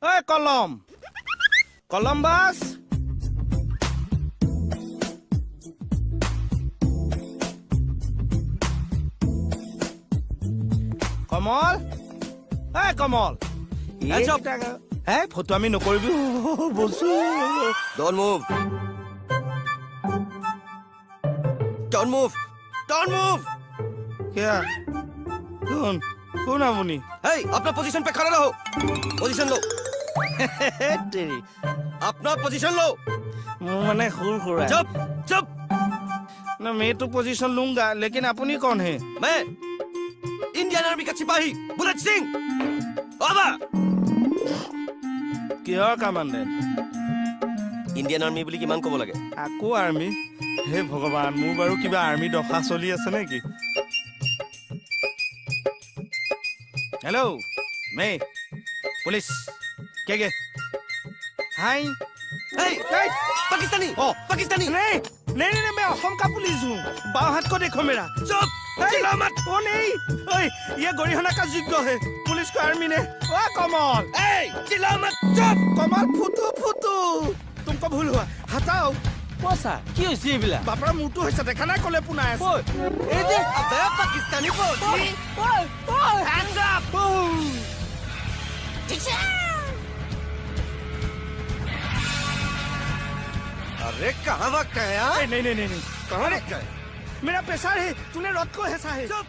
Hey, Colum. Columbus. Kamal. Hey, Kamal. Hands up. Hey, photo ami nokoribi bosu. Don't move. Don't move. Don't move. Kya? कौन आमुनी? Hey, अपना position पे खड़ा रहो. Position लो. तेरी अपना position लो. मैंने खूर खुरा है. चुप. ना मैं तो पोजीशन लूंगा, लेकिन अपनी कौन है? मैं इंडियन आर्मी का सिपाही बुलेट सिंह. ओवर. किहर कमांडेंट? इंडियन आर्मी বুলি কিমান কব লাগে? আকৌ আৰ্মি? হে ভগৱান, মোৰ বাৰু কিবা আৰ্মি দফা চলি আছে নেকি? हेलो मैं पुलिस क्या हाय Hey, पाकिस्तानी. पाकिस्तानी. नहीं मैं असम का पुलिस हूँ. बाएं हाथ को देखो मेरा. चुप. चिल्ला मत. ओ नहीं ओए ये गोरीहना का जिग्ग है पुलिस को आर्मी ने. ओ कमल. Hey, चिल्ला मत. चुप. कमल फुटू तुमको भूल हुआ हटाओ. পছা কি হৈছে এইবিলাক বাপৰা মুটো হৈছে দেখা নাই কলে পুনাই আছে. এই যে अबे पाकिस्तानी फौजी. Hands up. अरे कहाँ भाग गए यार? नहीं कहाँ भाग गए? मेरा पेशा है तूने रथ को ऐसा है. चुप.